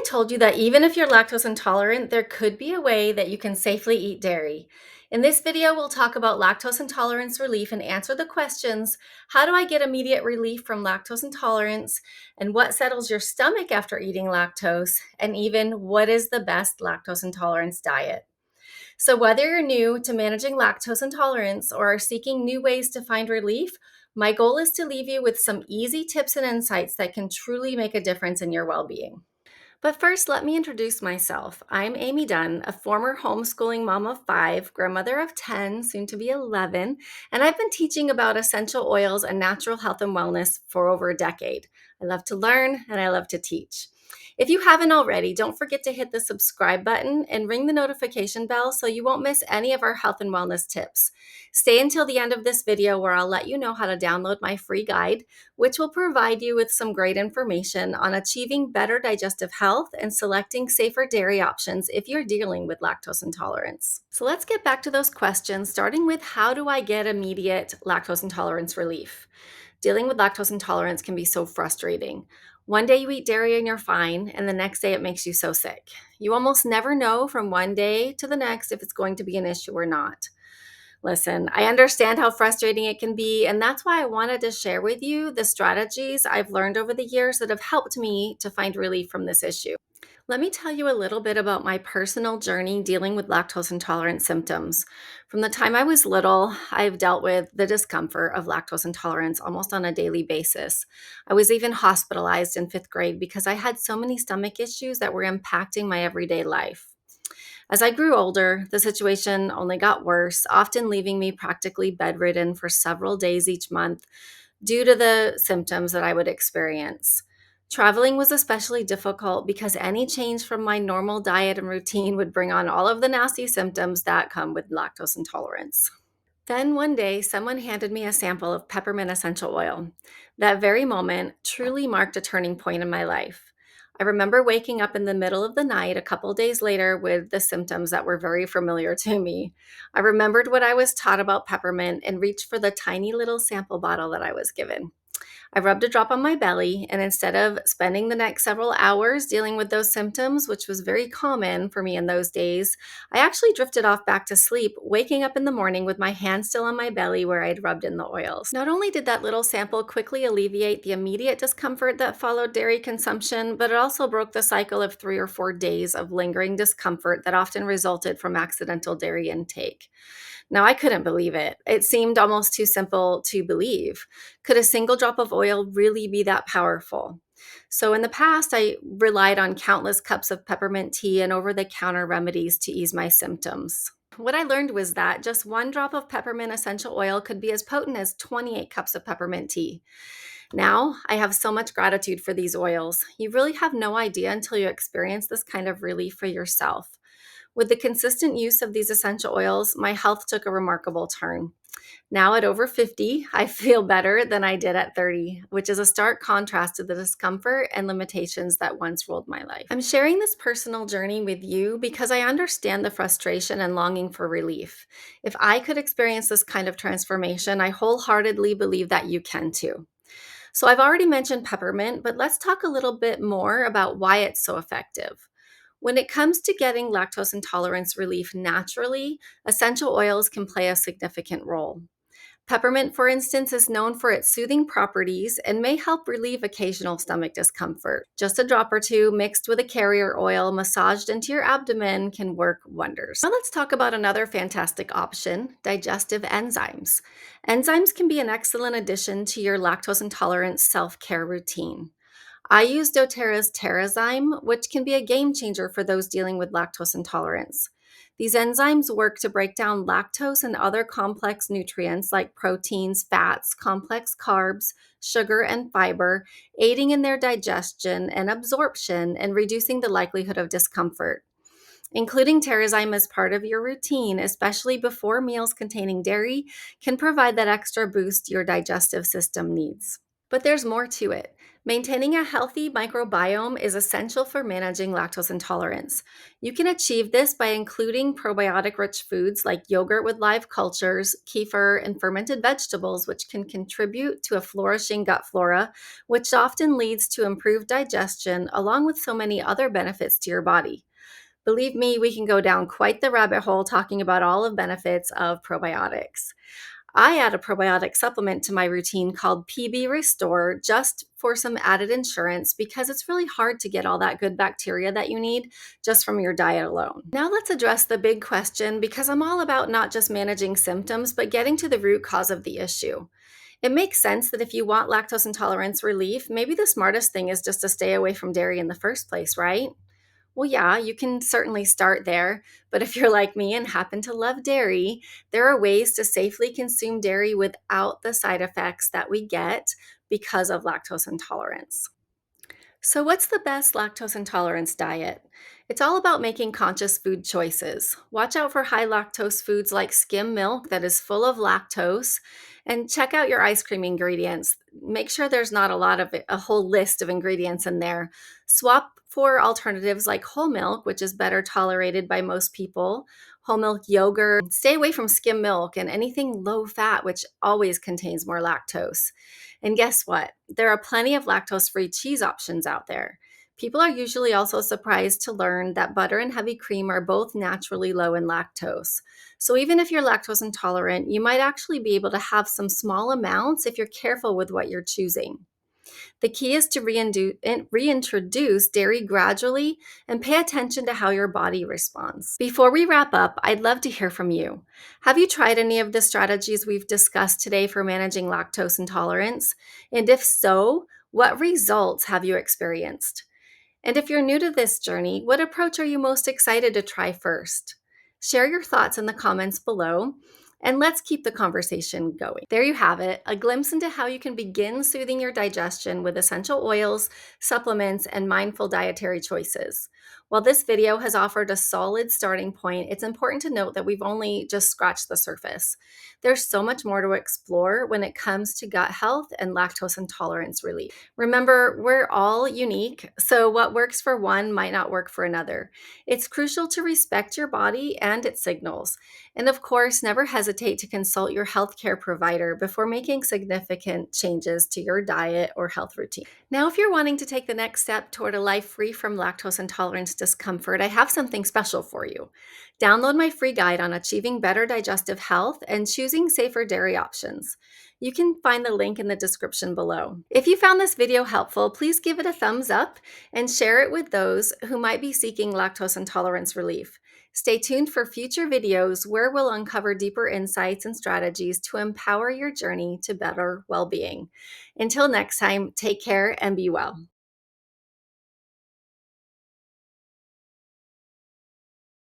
told you that even if you're lactose intolerant, there could be a way that you can safely eat dairy. In this video, we'll talk about lactose intolerance relief and answer the questions: how do I get immediate relief from lactose intolerance? And what settles your stomach after eating lactose? And even what is the best lactose intolerance diet? So, whether you're new to managing lactose intolerance or are seeking new ways to find relief, my goal is to leave you with some easy tips and insights that can truly make a difference in your well being. But first, let me introduce myself. I'm Amy Dunne, a former homeschooling mom of 5, grandmother of 10, soon to be 11, and I've been teaching about essential oils and natural health and wellness for over a decade. I love to learn and I love to teach. If you haven't already, don't forget to hit the subscribe button and ring the notification bell so you won't miss any of our health and wellness tips. Stay until the end of this video where I'll let you know how to download my free guide, which will provide you with some great information on achieving better digestive health and selecting safer dairy options if you're dealing with lactose intolerance. So let's get back to those questions, starting with how do I get immediate lactose intolerance relief? Dealing with lactose intolerance can be so frustrating. One day you eat dairy and you're fine, and the next day it makes you so sick. You almost never know from one day to the next if it's going to be an issue or not. Listen, I understand how frustrating it can be, and that's why I wanted to share with you the strategies I've learned over the years that have helped me to find relief from this issue. Let me tell you a little bit about my personal journey dealing with lactose intolerant symptoms. From the time I was little, I've dealt with the discomfort of lactose intolerance almost on a daily basis. I was even hospitalized in 5th grade because I had so many stomach issues that were impacting my everyday life. As I grew older, the situation only got worse, often leaving me practically bedridden for several days each month due to the symptoms that I would experience. Traveling was especially difficult because any change from my normal diet and routine would bring on all of the nasty symptoms that come with lactose intolerance. Then one day, someone handed me a sample of peppermint essential oil. That very moment truly marked a turning point in my life. I remember waking up in the middle of the night a couple days later with the symptoms that were very familiar to me. I remembered what I was taught about peppermint and reached for the tiny little sample bottle that I was given. I rubbed a drop on my belly, and instead of spending the next several hours dealing with those symptoms, which was very common for me in those days, I actually drifted off back to sleep, waking up in the morning with my hand still on my belly where I'd rubbed in the oils. Not only did that little sample quickly alleviate the immediate discomfort that followed dairy consumption, but it also broke the cycle of 3 or 4 days of lingering discomfort that often resulted from accidental dairy intake. Now, I couldn't believe it. It seemed almost too simple to believe. Could a single drop of oil really be that powerful? So, in the past, I relied on countless cups of peppermint tea and over the counter remedies to ease my symptoms. What I learned was that just one drop of peppermint essential oil could be as potent as 28 cups of peppermint tea. Now, I have so much gratitude for these oils. You really have no idea until you experience this kind of relief for yourself. With the consistent use of these essential oils, my health took a remarkable turn. Now at over 50, I feel better than I did at 30, which is a stark contrast to the discomfort and limitations that once ruled my life. I'm sharing this personal journey with you because I understand the frustration and longing for relief. If I could experience this kind of transformation, I wholeheartedly believe that you can too. So I've already mentioned peppermint, but let's talk a little bit more about why it's so effective. When it comes to getting lactose intolerance relief naturally, essential oils can play a significant role. Peppermint, for instance, is known for its soothing properties and may help relieve occasional stomach discomfort. Just a drop or two mixed with a carrier oil massaged into your abdomen can work wonders. Now let's talk about another fantastic option: digestive enzymes. Enzymes can be an excellent addition to your lactose intolerance self-care routine. I use doTERRA's Terrazyme, which can be a game changer for those dealing with lactose intolerance. These enzymes work to break down lactose and other complex nutrients like proteins, fats, complex carbs, sugar, and fiber, aiding in their digestion and absorption and reducing the likelihood of discomfort. Including Terrazyme as part of your routine, especially before meals containing dairy, can provide that extra boost your digestive system needs. But there's more to it. Maintaining a healthy microbiome is essential for managing lactose intolerance. You can achieve this by including probiotic rich foods like yogurt with live cultures, kefir, and fermented vegetables, which can contribute to a flourishing gut flora, which often leads to improved digestion, along with so many other benefits to your body. Believe me, we can go down quite the rabbit hole talking about all of benefits of probiotics. I add a probiotic supplement to my routine called PB Restore just for some added insurance because it's really hard to get all that good bacteria that you need just from your diet alone. Now let's address the big question because I'm all about not just managing symptoms, but getting to the root cause of the issue. It makes sense that if you want lactose intolerance relief, maybe the smartest thing is just to stay away from dairy in the first place, right? Well, yeah, you can certainly start there, but if you're like me and happen to love dairy, there are ways to safely consume dairy without the side effects that we get because of lactose intolerance. So, what's the best lactose intolerance diet? It's all about making conscious food choices. Watch out for high lactose foods like skim milk that is full of lactose, and check out your ice cream ingredients. Make sure there's not a whole list of ingredients in there. Swap for alternatives like whole milk, which is better tolerated by most people, whole milk yogurt. Stay away from skim milk and anything low fat, which always contains more lactose. And guess what? There are plenty of lactose free cheese options out there. People are usually also surprised to learn that butter and heavy cream are both naturally low in lactose. So even if you're lactose intolerant, you might actually be able to have some small amounts if you're careful with what you're choosing. The key is to reintroduce dairy gradually and pay attention to how your body responds. Before we wrap up, I'd love to hear from you. Have you tried any of the strategies we've discussed today for managing lactose intolerance? And if so, what results have you experienced? And if you're new to this journey, what approach are you most excited to try first? Share your thoughts in the comments below, and let's keep the conversation going. There you have it, a glimpse into how you can begin soothing your digestion with essential oils, supplements, and mindful dietary choices. While this video has offered a solid starting point, it's important to note that we've only just scratched the surface. There's so much more to explore when it comes to gut health and lactose intolerance relief. Remember, we're all unique, so what works for one might not work for another. It's crucial to respect your body and its signals. And of course, never hesitate to consult your healthcare provider before making significant changes to your diet or health routine. Now, if you're wanting to take the next step toward a life free from lactose intolerance discomfort, I have something special for you. Download my free guide on achieving better digestive health and choosing safer dairy options. You can find the link in the description below. If you found this video helpful, please give it a thumbs up and share it with those who might be seeking lactose intolerance relief. Stay tuned for future videos where we'll uncover deeper insights and strategies to empower your journey to better well-being. Until next time, take care and be well.